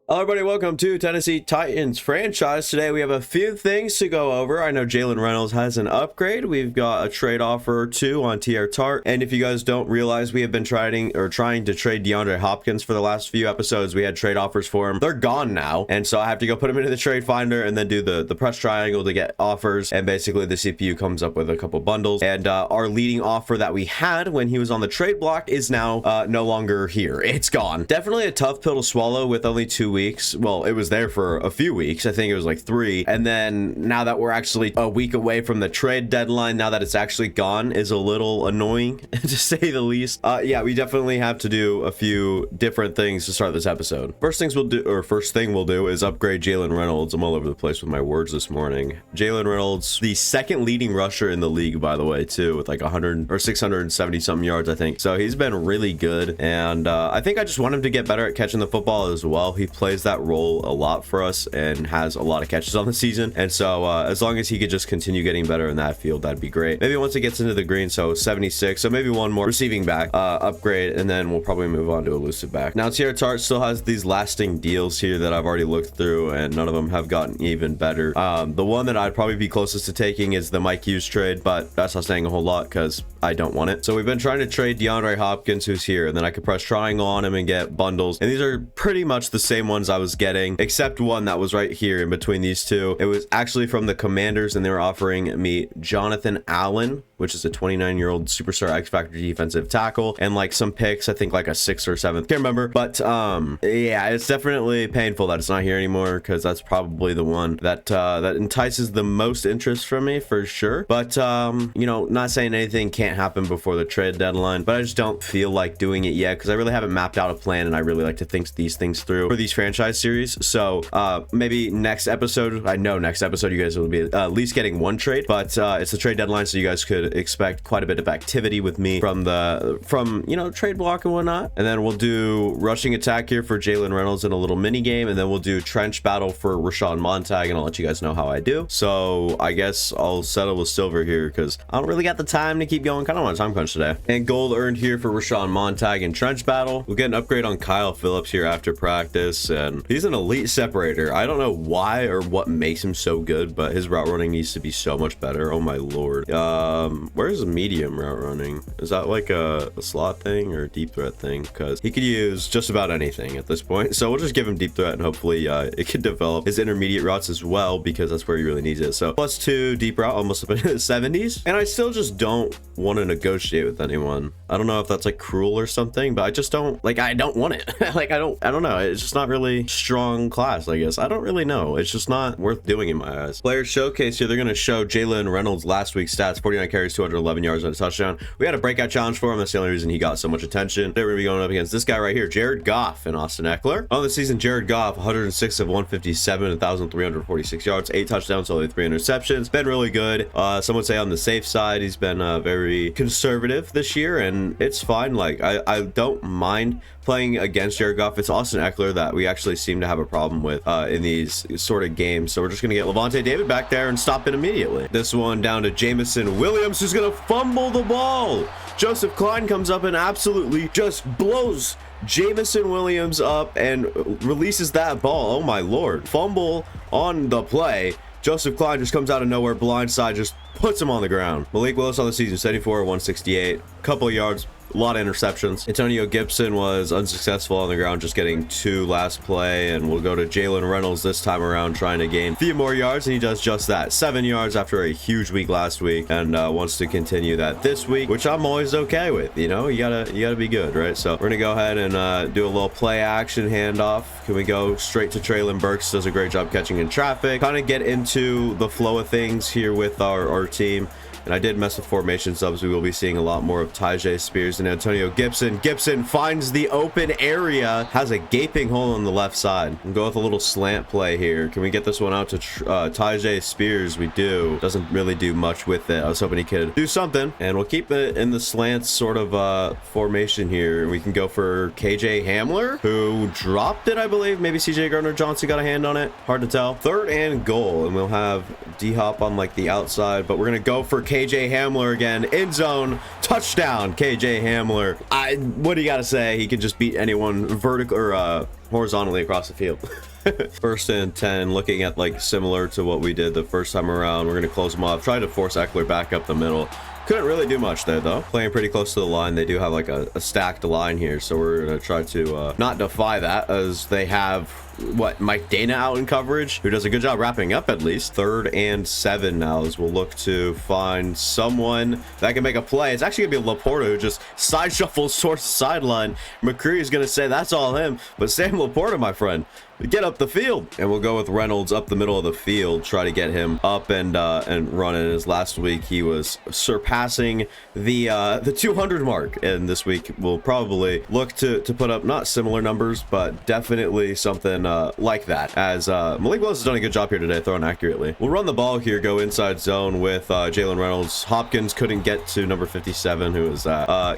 Hello everybody, welcome to Tennessee Titans franchise. Today we have a few things to go over. I know Jalen Reynolds has an upgrade. We've got a trade offer or two on TR Tart. And if you guys don't realize, we have been trying to trade DeAndre Hopkins for the last few episodes. We had trade offers for him. They're gone now. And so I have to go put him into the trade finder and then do the press triangle to get offers. And basically the CPU comes up with a couple bundles. And our leading offer that we had when he was on the trade block is now no longer here. It's gone. Definitely a tough pill to swallow with only 2 weeks. Well, it was there for a few weeks. I think it was like 3. And then now that we're actually a week away from the trade deadline, now that it's actually gone, is a little annoying to say the least. Yeah, we definitely have to do a few different things to start this episode. First thing we'll do is upgrade Jalen Reynolds. I'm all over the place with my words this morning. Jalen Reynolds, the second leading rusher in the league, by the way, too, with like 100 or 670 something yards, I think. So he's been really good. And I think I just want him to get better at catching the football as well. He plays that role a lot for us and has a lot of catches on the season. And so as long as he could just continue getting better in that field, that'd be great. Maybe once it gets into the green, so 76, so maybe one more receiving back upgrade, and then we'll probably move on to elusive back. Now TR Tart still has these lasting deals here that I've already looked through, and none of them have gotten even better. The one that I'd probably be closest to taking is the Mike Hughes trade, but that's not saying a whole lot because I don't want it. So we've been trying to trade DeAndre Hopkins, who's here, and then I could press triangle on him and get bundles, and these are pretty much the same ones I was getting, except one that was right here in between these two. It was actually from the Commanders, and they were offering me Jonathan Allen, which is a 29-year-old superstar X-Factor defensive tackle, and like some picks, I think like a 6th or 7th, can't remember. But yeah, it's definitely painful that it's not here anymore, because that's probably the one that that entices the most interest from me for sure. But you know, not saying anything can't happen before the trade deadline, but I just don't feel like doing it yet because I really haven't mapped out a plan, and I really like to think these things through for these franchise series. So maybe next episode, I know next episode you guys will be at least getting one trade, but it's the trade deadline, so you guys could expect quite a bit of activity with me from you know, trade block and whatnot. And then we'll do rushing attack here for Jalen Reynolds in a little mini game, and then we'll do trench battle for Rashawn Montag, and I'll let you guys know how I do. So I guess I'll settle with silver here because I don't really got the time to keep going. Kind of on a time crunch today. And gold earned here for Rashawn Montag in trench battle. We'll get an upgrade on Kyle Phillips here after practice, and he's an elite separator. I don't know why or what makes him so good, but his route running needs to be so much better. Oh my lord. Where's the medium route running? Is that like a slot thing or a deep threat thing? Because he could use just about anything at this point. So we'll just give him deep threat, and hopefully it can develop his intermediate routes as well, because that's where he really needs it. So +2 deep route, almost up into the 70s. And I still just don't want to negotiate with anyone. I don't know if that's like cruel or something, but I just don't like, I don't want it. Like I don't know. It's just not really strong class, I guess. I don't really know. It's just not worth doing in my eyes. Player showcase here. They're going to show Jalen Reynolds last week's stats: 49 carries, 211 yards and a touchdown. We had a breakout challenge for him. That's the only reason he got so much attention. They're going to be going up against this guy right here, Jared Goff and Austin Eckler. On the season, Jared Goff, 106 of 157, 1,346 yards, 8 touchdowns, only 3 interceptions. Been really good. Some would say on the safe side, he's been very conservative this year, and it's fine. Like I don't mind playing against Jared Goff. It's Austin Eckler that we actually seem to have a problem with in these sort of games. So we're just going to get Levante David back there and stop it immediately. This one down to Jamison Williams, who's going to fumble the ball. Joseph Klein comes up and absolutely just blows Jamison Williams up and releases that ball. Oh my lord. Fumble on the play. Joseph Klein just comes out of nowhere, blindside, just puts him on the ground. Malik Willis on the season, 74 of 168, couple of yards, a lot of interceptions. Antonio Gibson was unsuccessful on the ground, just getting 2 last play, and we'll go to Jalen Reynolds this time around, trying to gain a few more yards, and he does just that. 7 yards after a huge week last week, and wants to continue that this week, which I'm always okay with. You know, you gotta be good, right? So we're gonna go ahead and do a little play action handoff. Can we go straight to Traylon Burks? Does a great job catching in traffic. Kind of get into the flow of things here with our team. And I did mess with formation subs. We will be seeing a lot more of Tyjae Spears and Antonio Gibson. Gibson finds the open area, has a gaping hole on the left side. We'll go with a little slant play here. Can we get this one out to Tyjae Spears? We do. Doesn't really do much with it. I was hoping he could do something. And we'll keep it in the slant sort of formation here. We can go for KJ Hamler, who dropped it, I believe. Maybe CJ Gardner-Johnson got a hand on it. Hard to tell. 3rd and goal. And we'll have D-Hop on like the outside. But we're going to go for KJ Hamler again. End zone. Touchdown, KJ Hamler. What do you got to say? He can just beat anyone vertical or horizontally across the field. First and 10, looking at like similar to what we did the first time around. We're going to close them off, try to force Eckler back up the middle. Couldn't really do much there though. Playing pretty close to the line. They do have like a stacked line here, so we're gonna try to not defy that, as they have Mike Dana out in coverage, who does a good job wrapping up at least. 3rd and 7 now, as we'll look to find someone that can make a play. It's actually gonna be Laporta, who just side shuffles towards the sideline. McCree is gonna say that's all him, but Sam Laporta, my friend, get up the field. And we'll go with Reynolds up the middle of the field, try to get him up and running. As last week he was surpassing the 200 mark, and this week we'll probably look to put up not similar numbers, but definitely something like that, as Malik Willis has done a good job here today throwing accurately. We'll run the ball here, go inside zone with Jalen Reynolds. Hopkins couldn't get to number 57, who is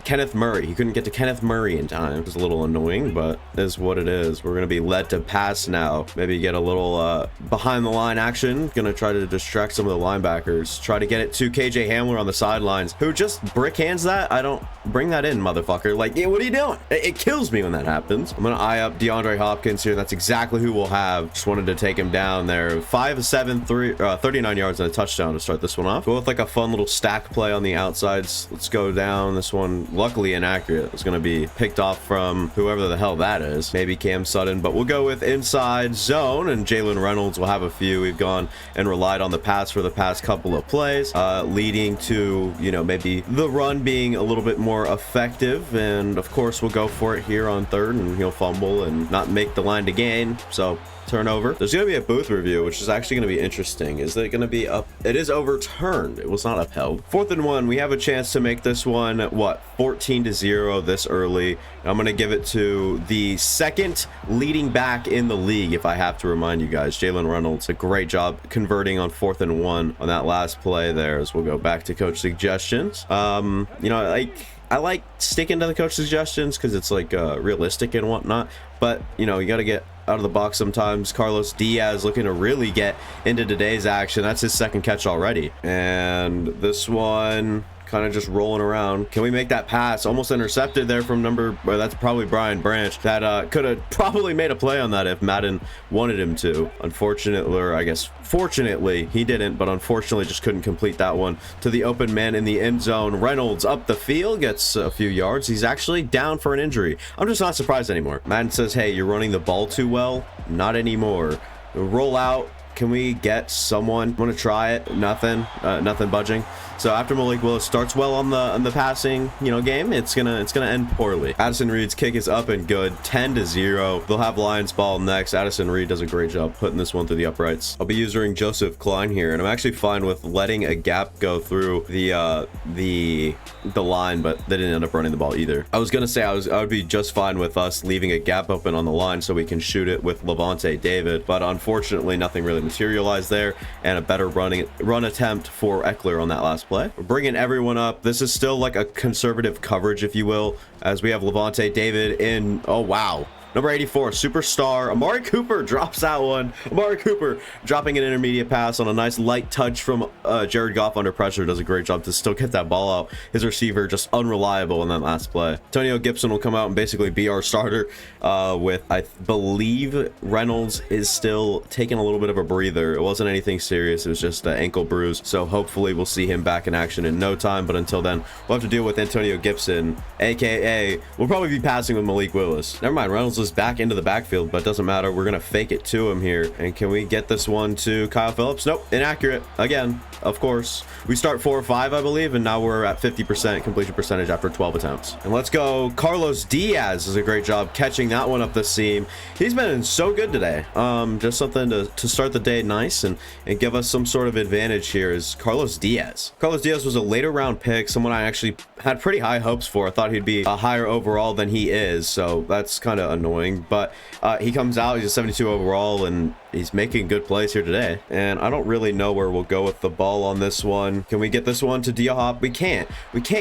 Kenneth Murray. He couldn't get to Kenneth Murray in time. It's a little annoying, but is what it is. We're going to be led to pass now. Maybe get a little behind the line action. Gonna try to distract some of the linebackers. Try to get it to KJ Hamler on the sidelines, who just brick hands that. I don't bring that in, motherfucker. Like, yeah, what are you doing? It kills me when that happens. I'm gonna eye up DeAndre Hopkins here. That's exactly who we'll have. Just wanted to take him down there. 5-7, 39 yards and a touchdown to start this one off. Go with like a fun little stack play on the outsides. Let's go down. This one, luckily inaccurate. It's gonna be picked off from whoever the hell that is. Maybe Cam Sutton, but we'll go with inside zone, and Jalen Reynolds will have a few. We've gone and relied on the pass for the past couple of plays, leading to, you know, maybe the run being a little bit more effective. And of course we'll go for it here on 3rd, and he'll fumble and not make the line to gain, so turnover. There's going to be a booth review, which is actually going to be interesting. Is it going to be up? It is overturned. It was not upheld. 4th and 1. We have a chance to make this one, what, 14-0 this early. I'm going to give it to the second leading back in the league, if I have to remind you guys. Jalen Reynolds, a great job converting on 4th and 1 on that last play there, as we'll go back to coach suggestions. You know, I like sticking to the coach suggestions because it's like realistic and whatnot, but you know, you got to get out of the box sometimes. Carlos Diaz looking to really get into today's action. That's his 2nd catch already, and this one kind of just rolling around. Can we make that pass? Almost intercepted there from that's probably Brian Branch. That could have probably made a play on that if Madden wanted him to. Unfortunately, or I guess fortunately, he didn't, but unfortunately just couldn't complete that one to the open man in the end zone. Reynolds up the field, gets a few yards. He's actually down for an injury. I'm just not surprised anymore. Madden says, hey, you're running the ball too well. Not anymore. Roll out. Can we get someone? Want to try it? Nothing. Nothing budging. So after Malik Willis starts well on the passing, you know, game, it's gonna end poorly. Addison Reed's kick is up and good, 10-0. They'll have Lions ball next. Addison Reed does a great job putting this one through the uprights. I'll be using Joseph Klein here, and I'm actually fine with letting a gap go through the line, but they didn't end up running the ball either. I was gonna say I would be just fine with us leaving a gap open on the line so we can shoot it with Levante David, but unfortunately nothing really materialized there, and a better run attempt for Eckler on that last play. We're bringing everyone up. This is still like a conservative coverage, if you will, as we have Levante David in. Oh wow, number 84, superstar Amari Cooper drops that one. Amari Cooper dropping an intermediate pass on a nice light touch from Jared Goff under pressure. Does a great job to still get that ball out. His receiver just unreliable in that last play. Antonio Gibson will come out and basically be our starter with, I believe, Reynolds is still taking a little bit of a breather. It wasn't anything serious. It was just an ankle bruise. So hopefully we'll see him back in action in no time. But until then, we'll have to deal with Antonio Gibson, aka we'll probably be passing with Malik Willis. Never mind, Reynolds is back into the backfield, but it doesn't matter. We're gonna fake it to him here. And can we get this one to Kyle Phillips? Nope, inaccurate again. Of course, we start 4 or 5, I believe, and now we're at 50% completion percentage after 12 attempts. And let's go. Carlos Diaz does a great job catching that one up the seam. He's been so good today. Just something to start the day nice and give us some sort of advantage here is Carlos Diaz. Carlos Diaz was a later round pick, someone I actually had pretty high hopes for. I thought he'd be a higher overall than he is, so that's kind of annoying. But he comes out, he's a 72 overall, and he's making good plays here today. And I don't really know where we'll go with the ball on this one. Can we get this one to D-Hop? We can't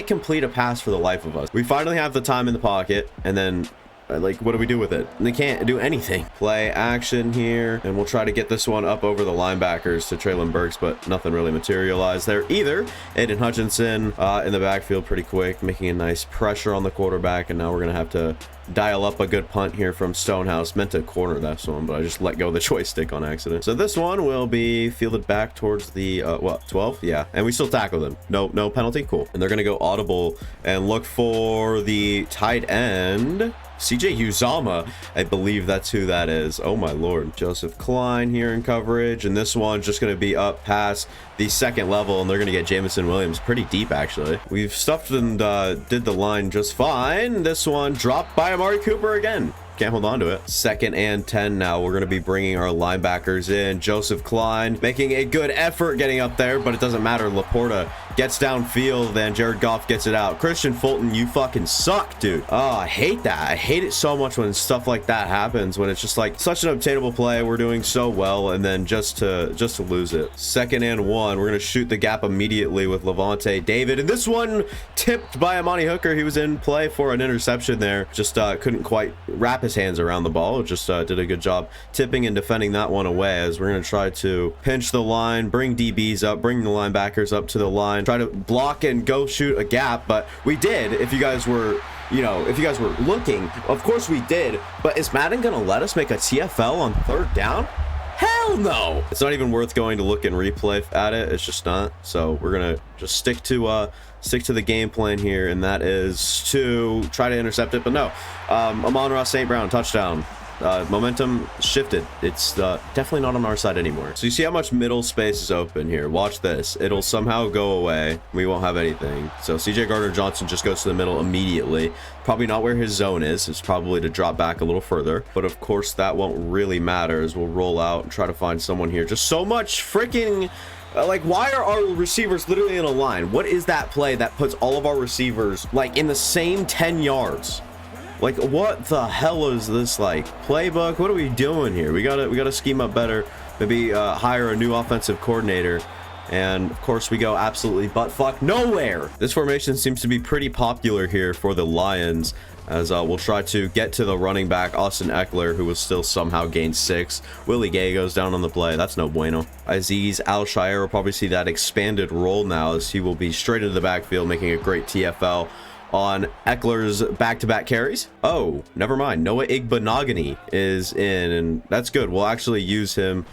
complete a pass for the life of us. We finally have the time in the pocket, and then Like, what do we do with it? They can't do anything. Play action here, and we'll try to get this one up over the linebackers to Traylon Burks, but nothing really materialized there either. Aiden Hutchinson in the backfield pretty quick, making a nice pressure on the quarterback, and now we're gonna have to dial up a good punt here from Stonehouse. Meant to corner that one, but I just let go of the joystick on accident. So this one will be fielded back towards the what, 12? Yeah, and we still tackle them. No penalty. Cool. And they're gonna go audible and look for the tight end, CJ Uzama. I believe that's who that is. Oh my lord. Joseph Klein here in coverage, and this one's just going to be up past the second level, and they're going to get Jamison Williams pretty deep actually. We've stuffed and did the line just fine. This one dropped by Amari Cooper again. Can't hold on to it. 2nd and 10 now. We're going to be bringing our linebackers in. Joseph Klein making a good effort getting up there, but it doesn't matter. Laporta gets downfield, and Jared Goff gets it out. Christian Fulton, you fucking suck, dude. Oh, I hate that. I hate it so much when stuff like that happens, when it's just like such an obtainable play. We're doing so well, and then just to lose it. 2nd and 1. We're going to shoot the gap immediately with Levante David, and this one tipped by Amani Hooker. He was in play for an interception there. Just couldn't quite wrap his hands around the ball. Just did a good job tipping and defending that one away, as we're going to try to pinch the line, bring DBs up, bring the linebackers up to the line, try to block and go shoot a gap. But we did, if you guys were looking, of course we did. But is Madden gonna let us make a TFL on 3rd down? Hell no. It's not even worth going to look and replay at it. It's just not. So we're gonna just stick to the game plan here, and that is to try to intercept it. But no, Amon-Ra St. Brown touchdown. Momentum shifted. It's definitely not on our side anymore. So you see how much middle space is open here. Watch this. It'll somehow go away. We won't have anything. So CJ Gardner-Johnson just goes to the middle immediately. Probably not where his zone is. It's probably to drop back a little further. But of course, that won't really matter, as we'll roll out and try to find someone here. Just so much freaking... like, why are our receivers literally in a line? What is that play that puts all of our receivers, like, in the same 10 yards? Like, what the hell is this, like, playbook? What are we doing here? We gotta scheme up better. Maybe hire a new offensive coordinator. And of course we go absolutely buttfuck nowhere. This formation seems to be pretty popular here for the Lions, as we'll try to get to the running back Austin Eckler, who will still somehow gain 6. Willie Gay goes down on the play. That's no bueno. Aziz Al-Shire will probably see that expanded role now, as he will be straight into the backfield, making a great TFL on Eckler's back-to-back carries. Oh, never mind. Noah Igbenogany is in, and that's good. We'll actually use him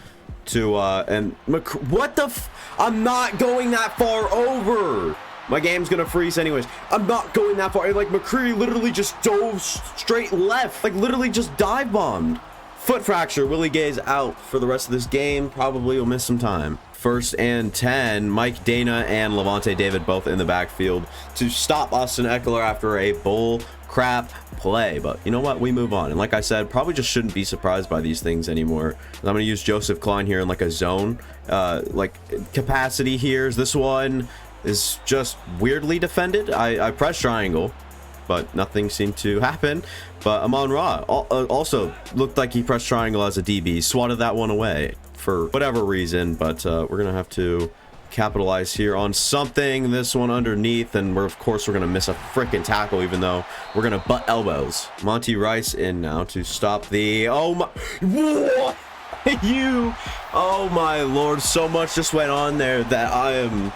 to what the I'm not going that far over. My game's gonna freeze anyways. I'm not going that far. Like, McCreary literally just dove straight left, like literally just dive bombed. Foot fracture. Willie Gay's out for the rest of this game. Probably will miss some time. 1st and 10. Mike Dana and Levante David both in the backfield to stop Austin Eckler after a bull crap play. But you know what? We move on. And like I said, probably just shouldn't be surprised by these things anymore. I'm going to use Joseph Klein here in like a zone like capacity here. This one is just weirdly defended. I pressed triangle, but nothing seemed to happen. But Amon-Ra also looked like he pressed triangle as a DB, swatted that one away for whatever reason. But we're gonna have to capitalize here on something. This one underneath, and we're gonna miss a freaking tackle, even though we're gonna butt elbows. Monty Rice in now to stop the oh my lord, so much just went on there that I am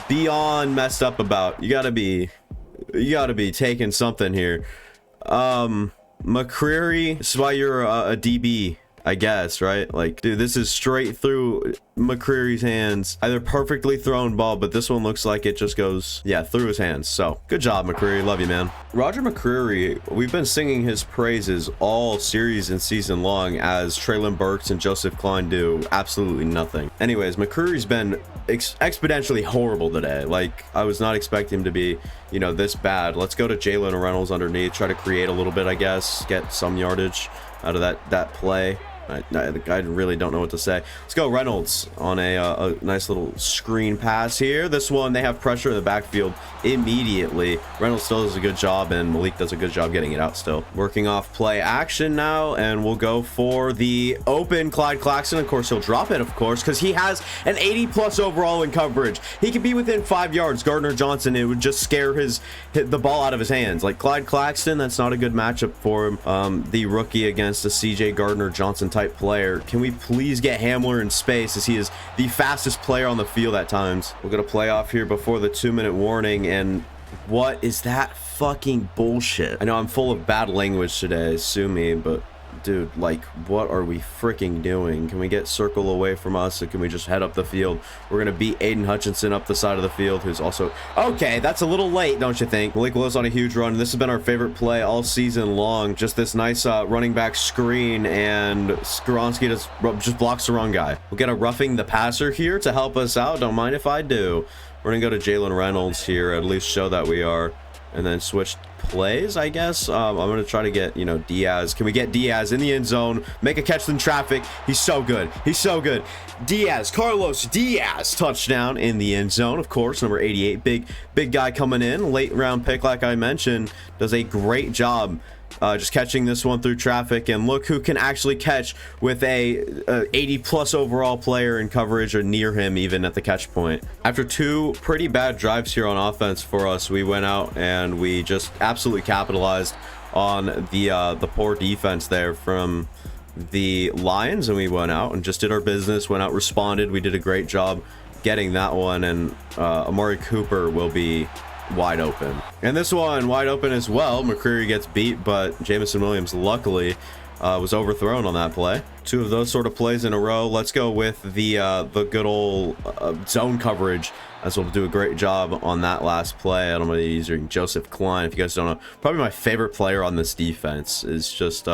beyond messed up about. You gotta be taking something here. McCreary, this is why you're a DB, I guess, right? Like, dude, this is straight through McCreary's hands. Either perfectly thrown ball, but this one looks like it just goes, yeah, through his hands. So, good job, McCreary. Love you, man. Roger McCreary, we've been singing his praises all series and season long, as Traylon Burks and Joseph Klein do absolutely nothing. Anyways, McCreary's been exponentially horrible today. Like, I was not expecting him to be, you know, this bad. Let's go to Jalen Reynolds underneath, try to create a little bit, I guess, get some yardage out of that play. I really don't know what to say. Let's go Reynolds on a nice little screen pass here. This one, they have pressure in the backfield immediately. Reynolds still does a good job, and Malik does a good job getting it out still. Working off play action now, and we'll go for the open Clyde Claxton. Of course, he'll drop it, of course, because he has an 80+ overall in coverage. He could be within 5 yards. Gardner Johnson, it would just scare the ball out of his hands. Like Clyde Claxton, that's not a good matchup for him. The rookie against a CJ Gardner Johnson type player. Can we please get Hamler in space, as he is the fastest player on the field at times? We're gonna play off here before the 2-minute warning, and what is that fucking bullshit? I know I'm full of bad language today, sue me, but dude, like, what are we freaking doing? Can we get circle away from us, and can we just head up the field? We're gonna beat Aiden Hutchinson up the side of the field, who's also okay. That's a little late, don't you think? Malik Willis on a huge run. This has been our favorite play all season long. Just this nice running back screen, and Skoronski just blocks the wrong guy. We'll get a roughing the passer here to help us out. Don't mind if I do. We're gonna go to Jalen Reynolds here, at least show that we are, and then switch plays, I guess. I'm gonna try to get, you know, Diaz. Can we get Diaz in the end zone, make a catch in traffic? He's so good. He's so good. Diaz, Carlos Diaz, touchdown in the end zone, of course. Number 88, big guy coming in, late round pick, like I mentioned, does a great job just catching this one through traffic. And look who can actually catch with a 80+ overall player in coverage, or near him even at the catch point. After 2 pretty bad drives here on offense for us, we went out and we just absolutely capitalized on the poor defense there from the Lions, and we went out and just did our business, went out, responded. We did a great job getting that one, and Amari Cooper will be wide open, and this one wide open as well. McCreary gets beat, but Jamison Williams luckily was overthrown on that play. 2 of those sort of plays in a row. Let's go with the good old zone coverage, as we'll do a great job on that last play. I'm going to be using Joseph Klein. If you guys don't know, probably my favorite player on this defense. Is just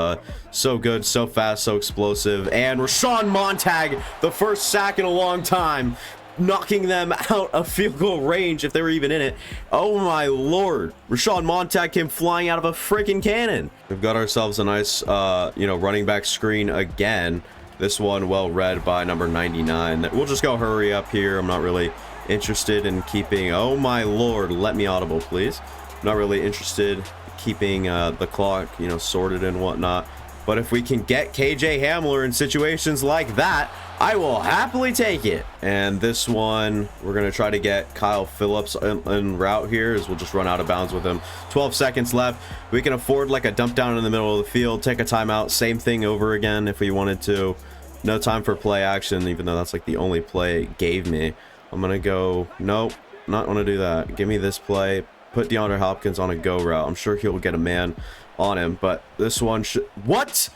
so good, so fast, so explosive. And Rashawn Montag, the first sack in a long time, knocking them out of field goal range if they were even in it. Oh my lord, Rashawn Montag came flying out of a freaking cannon. We've got ourselves a nice running back screen again. This one well read by number 99. We'll just go hurry up here. I'm not really interested in keeping, oh my lord, let me audible please. Not really interested in keeping the clock, you know, sorted and whatnot. But if we can get KJ Hamler in situations like that, I will happily take it. And this one, we're going to try to get Kyle Phillips en route here, as we'll just run out of bounds with him. 12 seconds left. We can afford like a dump down in the middle of the field, take a timeout, same thing over again if we wanted to. No time for play action, even though that's like the only play it gave me. I'm going to go, nope, not want to do that. Give me this play. Put DeAndre Hopkins on a go route. I'm sure he'll get a man on him, but this one should, what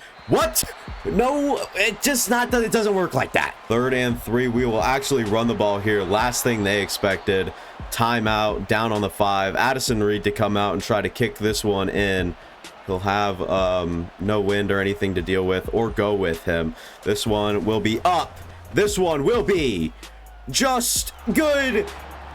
no, it doesn't work like that. 3rd and 3. We will actually run the ball here. Last thing they expected. Timeout, down on the 5. Addison Reed to come out and try to kick this one in. He'll have no wind or anything to deal with, or go with him. This one will be up. This one will be just good.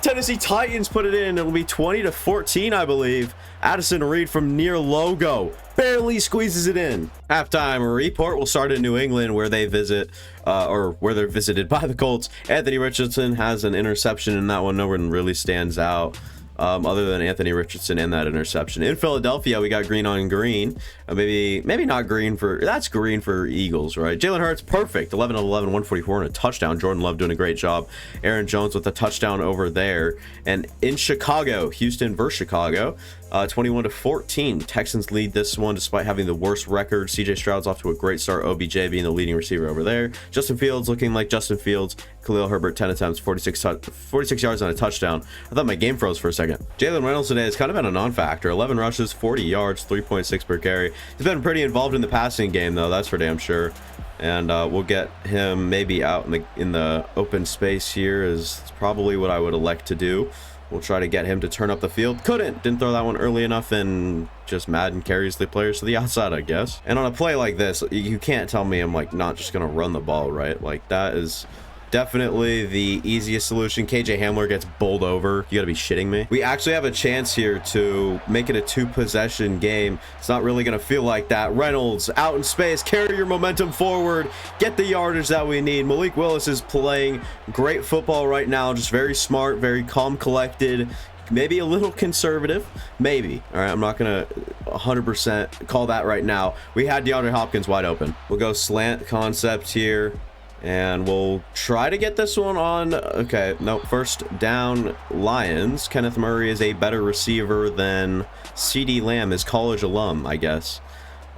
Tennessee Titans put it in. It'll be 20-14, I believe. Addison Reed from near logo barely squeezes it in. Halftime report will start in New England, where they visit, or where they're visited by the Colts. Anthony Richardson has an interception in that one. No one really stands out other than Anthony Richardson and that interception. In Philadelphia, we got green on green. Maybe not green for, that's green for Eagles, right? Jalen Hurts, perfect. 11 of 11, 144 and a touchdown. Jordan Love doing a great job. Aaron Jones with a touchdown over there. And in Chicago, Houston versus Chicago, 21-14. Texans lead this one despite having the worst record. CJ Stroud's off to a great start. OBJ being the leading receiver over there. Justin Fields looking like Justin Fields. Khalil Herbert, 10 attempts, 46 yards on a touchdown. I thought my game froze for a second. Jalen Reynolds today has kind of been a non-factor. 11 rushes, 40 yards, 3.6 per carry. He's been pretty involved in the passing game, though. That's for damn sure. And we'll get him maybe out in the open space here, is probably what I would elect to do. We'll try to get him to turn up the field. Didn't throw that one early enough, and just Madden carries the players to the outside, I guess. And on a play like this, you can't tell me I'm like not just gonna run the ball, right? Like that is Definitely the easiest solution. KJ Hamler gets bowled over. You gotta be shitting me. We actually have a chance here to make it a 2-possession game. It's not really gonna feel like that. Reynolds out in space, carry your momentum forward, get the yardage that we need. Malik Willis is playing great football right now, just very smart, very calm, collected, maybe a little conservative, maybe. All right, I'm not gonna 100% call that right now. We had DeAndre Hopkins wide open. We'll go slant concept here, and we'll try to get this one on. Okay, no, first down, Lions. Kenneth Murray is a better receiver than CeeDee Lamb, his college alum, I guess.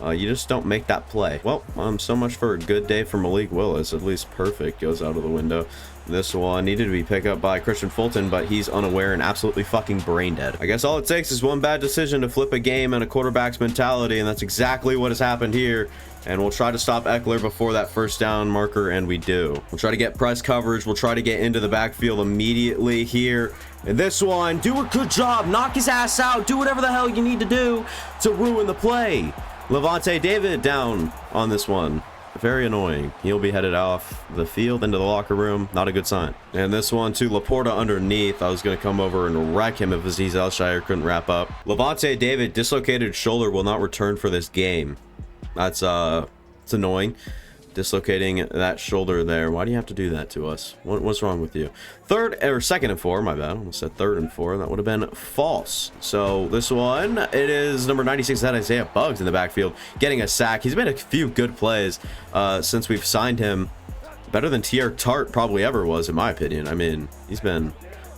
You just don't make that play. Well, so much for a good day for Malik Willis. At least perfect goes out of the window. This one needed to be picked up by Christian Fulton, but he's unaware and absolutely fucking brain dead. I guess all it takes is one bad decision to flip a game and a quarterback's mentality, and that's exactly what has happened here. And we'll try to stop Eckler before that first down marker, and we do. We'll try to get press coverage. We'll try to get into the backfield immediately here. And this one, do a good job. Knock his ass out. Do whatever the hell you need to do to ruin the play. Levante David down on this one. Very annoying. He'll be headed off the field into the locker room. Not a good sign. And this one to Laporta underneath. I was going to come over and wreck him if Aziz Elshire couldn't wrap up. Levante David, dislocated shoulder, will not return for this game. That's it's annoying. Dislocating that shoulder there. Why do you have to do that to us? What's wrong with you? Second and 4, my bad. I almost said 3rd and 4. That would have been false. So this one, it is number 96, that Isaiah Buggs in the backfield, getting a sack. He's made a few good plays since we've signed him. Better than T.R. Tart probably ever was, in my opinion. I mean, he's been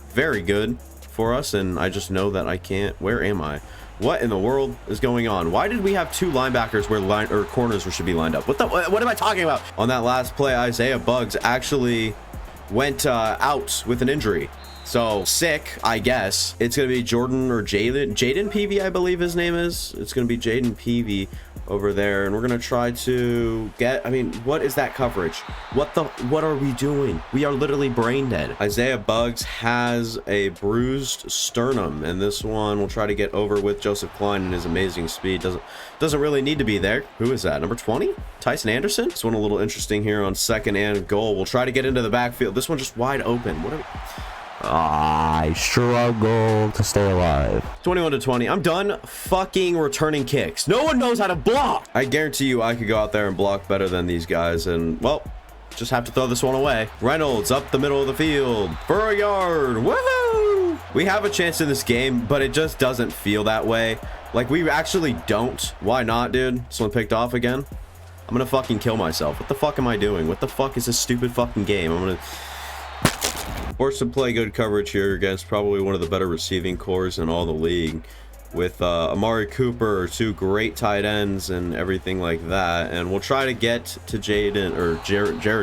very good for us, and I just know that I can't. Where am I? What in the world is going on? Why did we have 2 linebackers where corners should be lined up? What am I talking about? On that last play, Isaiah Buggs actually went out with an injury. So sick, I guess. It's going to be Jordan or Jaden Peavy, I believe his name is. It's going to be Jaden Peavy over there, and we're going to try to get, I mean, what is that coverage? What are we doing? We are literally brain dead. Isaiah Buggs has a bruised sternum, and this one we'll try to get over with Joseph Klein and his amazing speed. Doesn't really need to be there. Who is that? Number 20? Tyson Anderson? This one a little interesting here on 2nd and goal. We'll try to get into the backfield. This one just wide open. What are we... I struggle to stay alive. 21-20. I'm done fucking returning kicks. No one knows how to block. I guarantee you I could go out there and block better than these guys, and, well, just have to throw this one away. Reynolds up the middle of the field for a yard. Woohoo! We have a chance in this game, but it just doesn't feel that way. Like, we actually don't. Why not, dude? This one picked off again. I'm gonna fucking kill myself. What the fuck am I doing? What the fuck is this stupid fucking game? I'm gonna... Forced to play good coverage here against probably one of the better receiving cores in all the league, with Amari Cooper, 2 great tight ends and everything like that. And we'll try to get to Jared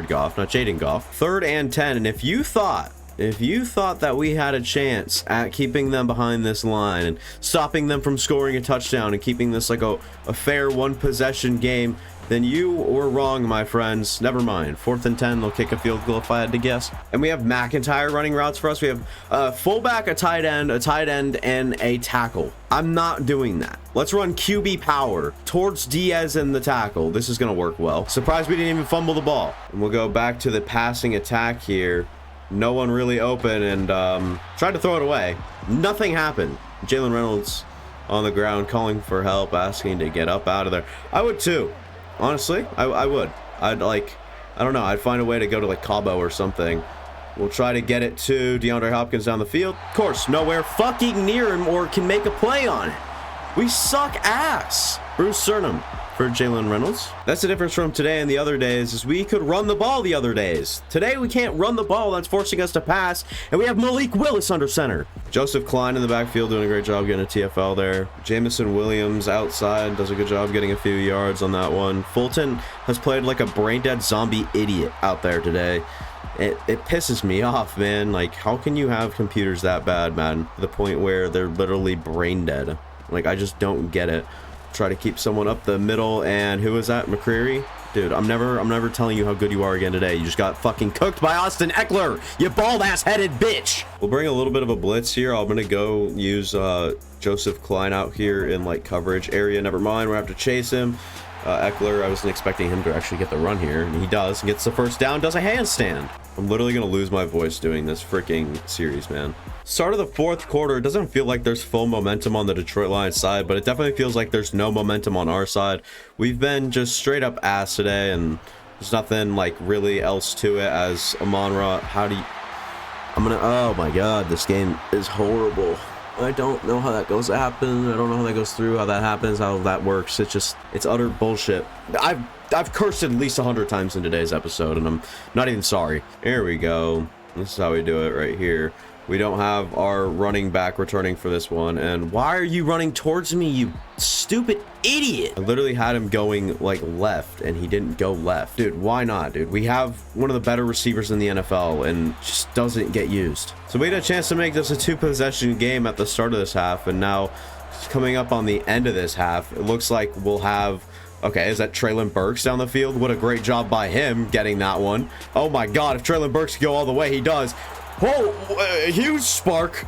Goff, not Jaden Goff. 3rd and 10. And if you thought that we had a chance at keeping them behind this line and stopping them from scoring a touchdown and keeping this like a fair 1-possession game, then you were wrong, my friends. Never mind. 4th and 10, they'll kick a field goal if I had to guess. And we have McIntyre running routes for us. We have a fullback, a tight end, and a tackle. I'm not doing that. Let's run QB power towards Diaz and the tackle. This is going to work well. Surprised we didn't even fumble the ball. And we'll go back to the passing attack here. No one really open, and tried to throw it away. Nothing happened. Jalen Reynolds on the ground calling for help, asking to get up out of there. I would too. Honestly, I would. I don't know. I'd find a way to go to like Cabo or something. We'll try to get it to DeAndre Hopkins down the field. Of course, nowhere fucking near him or can make a play on it. We suck ass. Bruce Cernum for Jalen Reynolds. That's the difference from today and the other days, is we could run the ball the other days. Today we can't run the ball. That's forcing us to pass, and we have Malik Willis under center. Joseph Klein in the backfield doing a great job getting a TFL there. Jamison Williams outside does a good job getting a few yards on that one. Fulton has played like a brain dead zombie idiot out there today. It pisses me off, man. Like, how can you have computers that bad, man, to the point where they're literally brain dead? Like, I just don't get it. Try to keep someone up the middle, and who is that? McCreary? Dude, I'm never telling you how good you are again today. You just got fucking cooked by Austin Eckler, you bald-ass headed bitch. We'll bring a little bit of a blitz here. I'm gonna go use Joseph Klein out here in like coverage area. Never mind, we're gonna have to chase him. Eckler. I wasn't expecting him to actually get the run here, and he does. Gets the first down, does a handstand. I'm literally gonna lose my voice doing this freaking series, man. Start of the fourth quarter, it doesn't feel like there's full momentum on the Detroit Lions side, but it definitely feels like there's no momentum on our side. We've been just straight up ass today, and there's nothing like really else to it. As Amon-Ra, oh my god, this game is horrible. I don't know how that goes to happen. I don't know how that goes through, how that happens, how that works. It's utter bullshit. I've cursed at least 100 times in today's episode, and I'm not even sorry. Here we go. This is how we do it right here. We don't have our running back returning for this one. And why are you running towards me, you stupid idiot? I literally had him going like left, and he didn't go left. Dude, why not, dude? We have one of the better receivers in the NFL, and just doesn't get used. So we had a chance to make this a 2-possession game at the start of this half, and now coming up on the end of this half, it looks like we'll have... Okay, is that Treylon Burks down the field? What a great job by him getting that one. Oh my god, if Treylon Burks can go all the way, he does. Whoa, huge spark.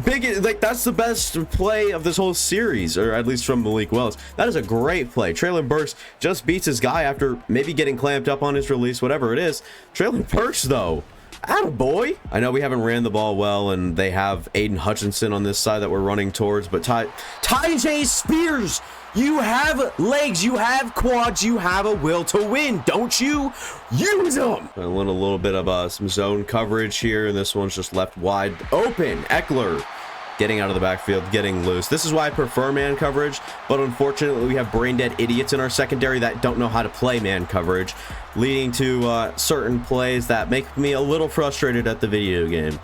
Big, like, that's the best play of this whole series, or at least from Malik Willis. That is a great play. Treylon Burks just beats his guy after maybe getting clamped up on his release, whatever it is. Treylon Burks, though. Attaboy. I know we haven't ran the ball well, and they have Aiden Hutchinson on this side that we're running towards, but Tyjae Spears, you have legs, you have quads, you have a will to win, don't you? Use them. I want a little bit of some zone coverage here, and this one's just left wide open. Eckler getting out of the backfield, getting loose. This is why I prefer man coverage, but unfortunately we have brain dead idiots in our secondary that don't know how to play man coverage, leading to certain plays that make me a little frustrated at the video game.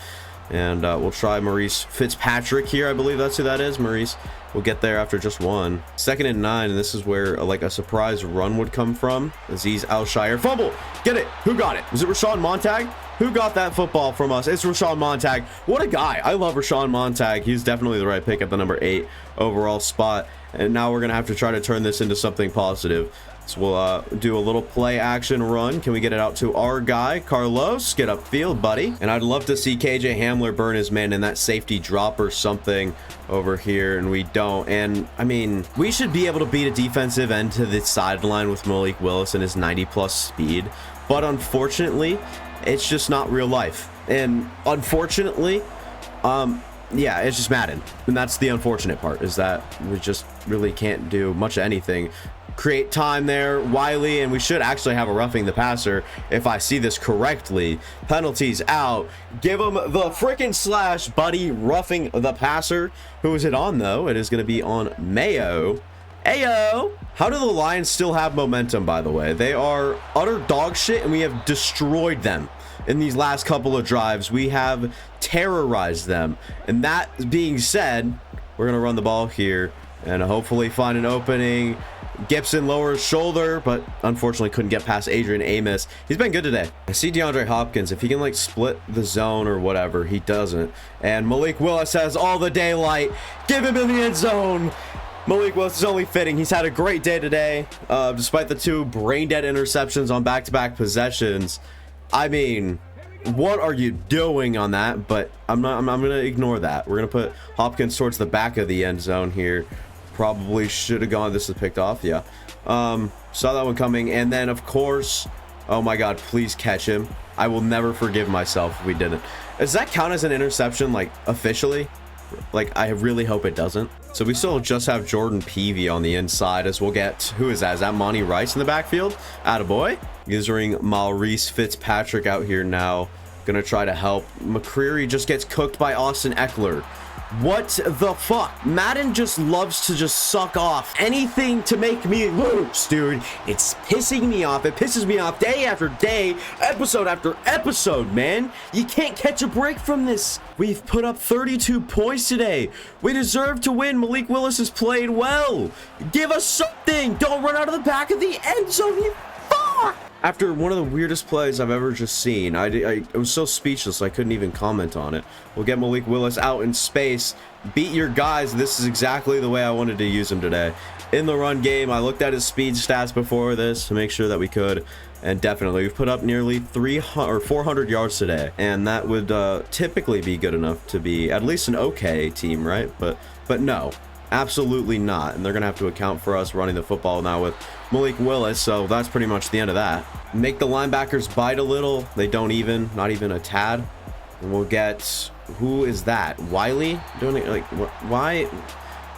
And we'll try Maurice Fitzpatrick here. I believe that's who that is. Maurice will get there after just one. 2nd and 9, and this is where like a surprise run would come from. Azeez Al-Shaair fumble. Get it. Who got it? Was it Rashawn Montag? Who got that football from us? It's Rashawn Montag. What a guy. I love Rashawn Montag. He's definitely the right pick at the number 8 overall spot. And now we're going to have to try to turn this into something positive. So we'll do a little play action run. Can we get it out to our guy, Carlos? Get upfield, buddy. And I'd love to see KJ Hamler burn his man in that safety drop or something over here, and we don't. And I mean, we should be able to beat a defensive end to the sideline with Malik Willis and his 90+ speed. But unfortunately, it's just not real life. And unfortunately, yeah, it's just Madden. And that's the unfortunate part, is that we just really can't do much of anything. Create time there, Wiley, and we should actually have a roughing the passer if I see this correctly. Penalties out. Give him the freaking slash, buddy. Roughing the passer. Who is it on, though? It is going to be on Mayo. Ayo! How do the Lions still have momentum, by the way? They are utter dog shit, and we have destroyed them in these last couple of drives. We have terrorized them. And that being said, we're going to run the ball here and hopefully find an opening. Gibson lowers shoulder, but unfortunately couldn't get past Adrian Amos. He's been good today. I see DeAndre Hopkins. If he can like split the zone or whatever, he doesn't. And Malik Willis has all the daylight. Give him in the end zone. Malik Willis is only fitting. He's had a great day today, despite the 2 brain dead interceptions on back-to-back possessions. I mean, what are you doing on that? But I'm gonna ignore that. We're gonna put Hopkins towards the back of the end zone here. Probably should have gone. This is picked off. Yeah. Saw that one coming. And then, of course, oh my god, please catch him. I will never forgive myself if we didn't. Does that count as an interception, like, officially? Like, I really hope it doesn't. So we still just have Jordan Peavy on the inside, as we'll get, who is that? Is that Monty Rice in the backfield? Attaboy. Using Maurice Fitzpatrick out here now. Gonna try to help. McCreary just gets cooked by Austin Eckler. What the fuck? Madden just loves to just suck off anything to make me lose, dude. It's pissing me off. It pisses me off day after day, episode after episode, man. You can't catch a break from this. We've put up 32 points today. We deserve to win. Malik Willis has played well. Give us something. Don't run out of the back of the end zone, you fuck. After one of the weirdest plays I've ever just seen, I was so speechless I couldn't even comment on it. We'll get Malik Willis out in space, beat your guys. This is exactly the way I wanted to use him today. In the run game, I looked at his speed stats before this to make sure that we could, and definitely we've put up nearly 300 or 400 yards today, and that would typically be good enough to be at least an okay team, right? But no. Absolutely not. And they're going to have to account for us running the football now with Malik Willis. So that's pretty much the end of that. Make the linebackers bite a little. They don't even, not even a tad. And we'll get, who is that? Wiley? Doing it like, why?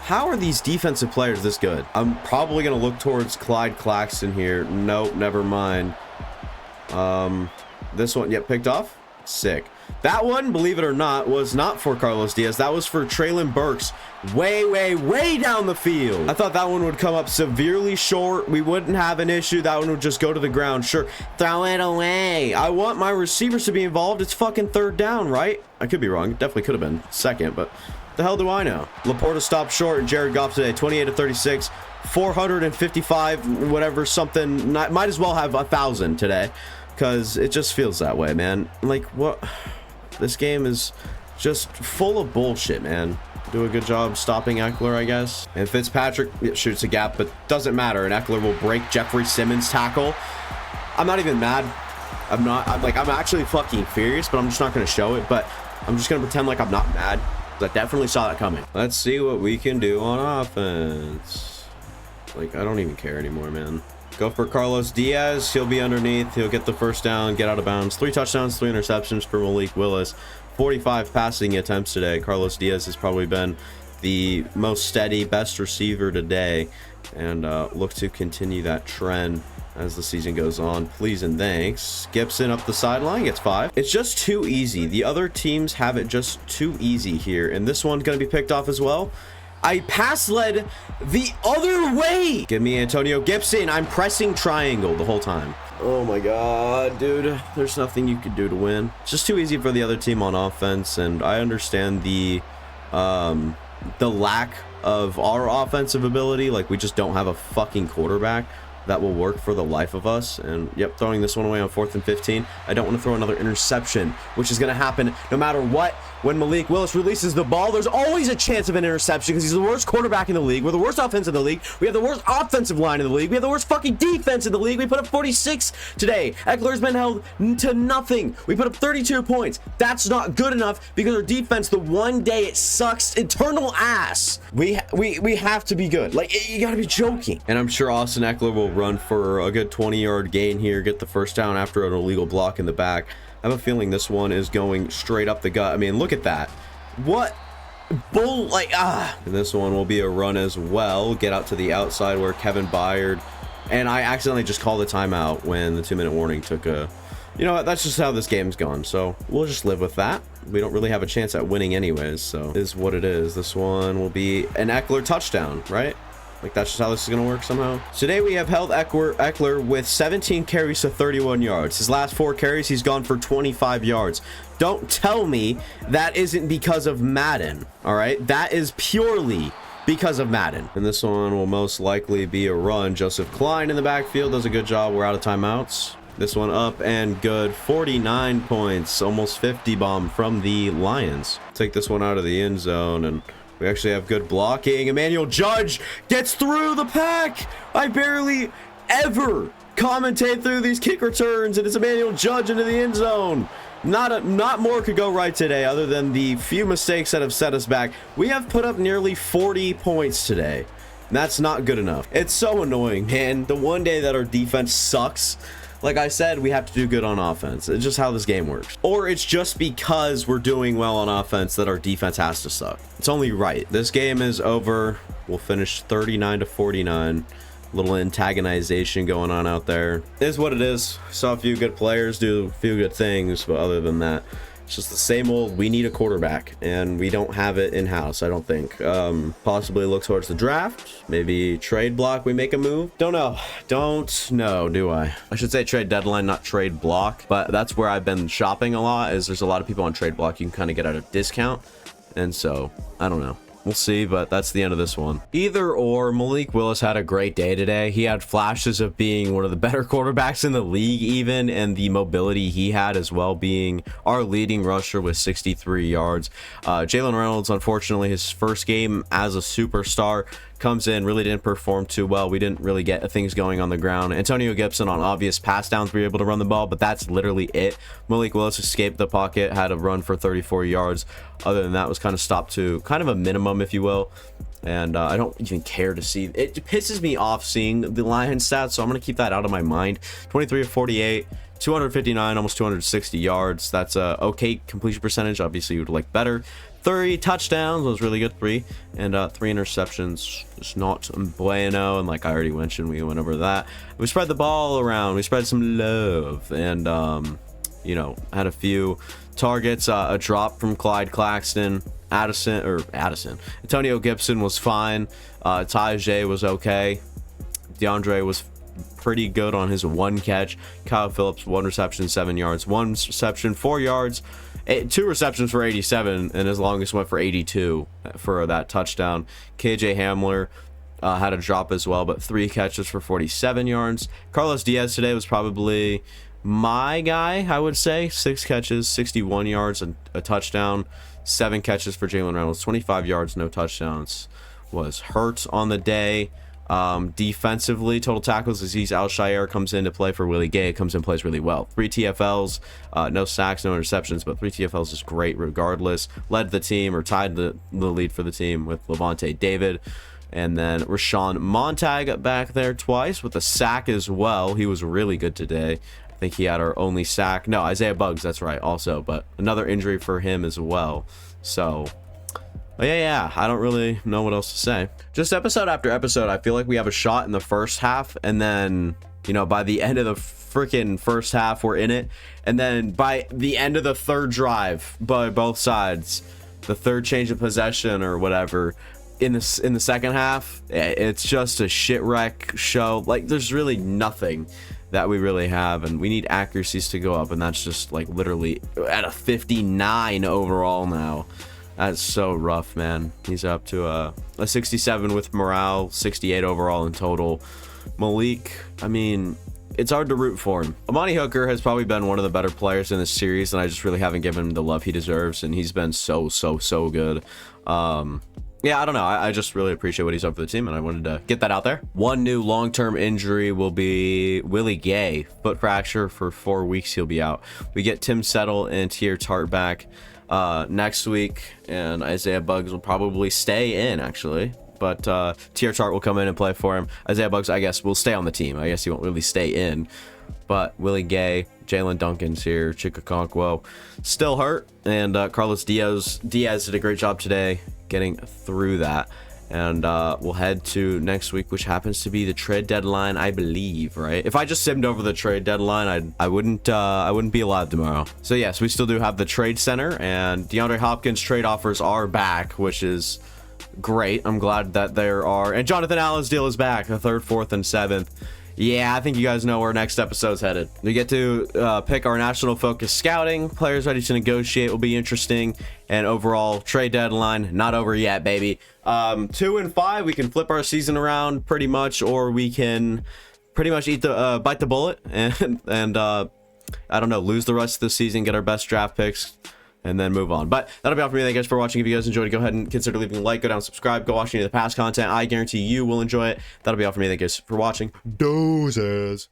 How are these defensive players this good? I'm probably going to look towards Clyde Claxton here. Nope, never mind. This one, yep, picked off. Sick. That one, believe it or not, was not for Carlos Diaz. That was for Traylon Burks. Way down the field. I thought that one would come up severely short. We wouldn't have an issue. That one would just go to the ground. Sure, throw it away. I want my receivers to be involved. It's fucking third down, right? I could be wrong. It definitely could have been second, but the hell do I know? Laporta stopped short, and Jared Goff today, 28-36, 455, whatever, something. Might as well have 1,000 today, because it just feels that way, man. Like, what? This game is just full of bullshit, man. Do a good job stopping Eckler, I guess. And Fitzpatrick shoots a gap, but doesn't matter. And Eckler will break Jeffrey Simmons' tackle. I'm not even mad. I'm actually fucking furious, but I'm just not going to show it. But I'm just going to pretend like I'm not mad. I definitely saw that coming. Let's see what we can do on offense. Like, I don't even care anymore, man. Go for Carlos Diaz. He'll be underneath. He'll get the first down, get out of bounds. 3 touchdowns, 3 interceptions for Malik Willis. 45 passing attempts today. Carlos Diaz has probably been the most steady, best receiver today, and look to continue that trend as the season goes on. Please and thanks. Gibson up the sideline, gets 5. It's just too easy. The other teams have it just too easy here, and this one's going to be picked off as well. I pass led the other way. Give me Antonio Gibson. I'm pressing triangle the whole time. Oh my god, dude. There's nothing you could do to win. It's just too easy for the other team on offense, and I understand the lack of our offensive ability. Like, we just don't have a fucking quarterback that will work for the life of us. And yep, throwing this one away on 4th and 15. I don't want to throw another interception, which is going to happen no matter what. When Malik Willis releases the ball, there's always a chance of an interception because he's the worst quarterback in the league. We're the worst offense in the league. We have the worst offensive line in the league. We have the worst fucking defense in the league. We put up 46 today. Eckler's been held to nothing. We put up 32 points. That's not good enough because our defense, the one day it sucks eternal ass. We have to be good. Like, you gotta be joking. And I'm sure Austin Eckler will run for a good 20-yard gain here, get the first down after an illegal block in the back. I have a feeling this one is going straight up the gut. I mean, look at that. What bull, like, And this one will be a run as well. Get out to the outside where Kevin Byard, and I accidentally just called a timeout when the 2-minute warning took a, you know what, that's just how this game's gone, so we'll just live with that. We don't really have a chance at winning anyways, so it is what it is. This one will be an Eckler touchdown, right? Like, that's just how this is going to work somehow. Today we have held Eckler with 17 carries to 31 yards. His last 4 carries, he's gone for 25 yards. Don't tell me that isn't because of Madden, all right? That is purely because of Madden. And this one will most likely be a run. Joseph Klein in the backfield does a good job. We're out of timeouts. This one up and good. 49 points, almost 50 bomb from the Lions. Take this one out of the end zone, and we actually have good blocking. Emmanuel Judge gets through the pack. I barely ever commentate through these kick returns, and it's Emmanuel Judge into the end zone. Not more could go right today other than the few mistakes that have set us back. We have put up nearly 40 points today. That's not good enough. It's so annoying, man. The one day that our defense sucks, like I said, we have to do good on offense. It's just how this game works. Or it's just because we're doing well on offense that our defense has to suck. It's only right. This game is over. We'll finish 39-49. Little antagonization going on out there. It is what it is. Saw a few good players do a few good things, but other than that, it's just the same old, we need a quarterback, and we don't have it in-house, I don't think. Possibly look towards the draft. Maybe trade block, we make a move. Don't know, do I? I should say trade deadline, not trade block, but that's where I've been shopping a lot, is there's a lot of people on trade block you can kind of get at a discount, and so, I don't know. We'll see, but that's the end of this one. Either or, Malik Willis had a great day today. He had flashes of being one of the better quarterbacks in the league even, and the mobility he had as well, being our leading rusher with 63 yards. Jalen Reynolds, unfortunately, his first game as a superstar, comes in, really didn't perform too well. We didn't really get things going on the ground. Antonio Gibson on obvious pass downs, we were able to run the ball, but that's literally it. Malik Willis escaped the pocket, had a run for 34 yards. Other than that, was kind of stopped to kind of a minimum, if you will. And I don't even care to see it. Pisses me off seeing the Lions stats, so I'm going to keep that out of my mind. 23 of 48, 259, almost 260 yards. That's a okay completion percentage. Obviously, you would like better. 3 touchdowns was really good, 3, and 3 interceptions is not bueno. And like I already mentioned, we went over that. We spread the ball around. We spread some love, and you know, had a few targets. A drop from Clyde Claxton. Addison. Antonio Gibson was fine. Tajay was okay. DeAndre was pretty good on his 1 catch. Kyle Phillips, 1 reception, 7 yards. 1 reception, 4 yards. 2 receptions for 87, and his longest went for 82 for that touchdown. KJ Hamler had a drop as well, but 3 catches for 47 yards. Carlos Diaz today was probably my guy, I would say. 6 catches, 61 yards, and a touchdown. 7 catches for Jalen Reynolds, 25 yards, no touchdowns. Was hurt on the day. Defensively, total tackles, Aziz Al-Shaair comes in to play for Willie Gay. Comes in, plays really well. 3 TFLs, no sacks, no interceptions, but 3 TFLs is great regardless. Led the team, or tied the lead for the team with Levante David. And then Rashawn Montag back there twice with a sack as well. He was really good today. I think he had our only sack. No, Isaiah Buggs, that's right, also. But another injury for him as well. So, yeah, I don't really know what else to say. Just episode after episode, I feel like we have a shot in the first half. And then, you know, by the end of the freaking first half, we're in it. And then by the end of the third drive, by both sides, the third change of possession or whatever, in the second half, it's just a shit wreck show. Like, there's really nothing that we really have, and we need accuracies to go up, and that's just like literally at a 59 overall now. That's so rough, man. He's up to a 67 with morale, 68 overall in total. Malik, I mean, it's hard to root for him. Amani Hooker has probably been one of the better players in this series, and I just really haven't given him the love he deserves, and he's been so good. Yeah, I don't know. I just really appreciate what he's done for the team, and I wanted to get that out there. One new long-term injury will be Willie Gay. Foot fracture for 4 weeks, he'll be out. We get Tim Settle and Tier Tart back next week, and Isaiah Buggs will probably stay in, actually. But Tier Tart will come in and play for him. Isaiah Buggs, I guess, will stay on the team. I guess he won't really stay in. But Willie Gay, Jalen Duncan's here, Chikakonkwo still hurt, and Carlos Diaz did a great job today getting through that. And we'll head to next week, which happens to be the trade deadline, I believe, right? If I just simmed over the trade deadline, I wouldn't be alive tomorrow. So yes, we still do have the trade center, and DeAndre Hopkins trade offers are back, which is great. I'm glad that there are, and Jonathan Allen's deal is back, the 3rd, 4th, and 7th. Yeah, I think you guys know where next episode's headed. We get to pick our national focus scouting. Players ready to negotiate will be interesting. And overall, trade deadline, not over yet, baby. 2 and 5, we can flip our season around pretty much, or we can pretty much bite the bullet and I don't know, lose the rest of the season, get our best draft picks, and then move on. But that'll be all for me. Thank you guys for watching. If you guys enjoyed it, go ahead and consider leaving a like, go down, subscribe, go watch any of the past content. I guarantee you will enjoy it. That'll be all for me. Thank you guys for watching. Doses.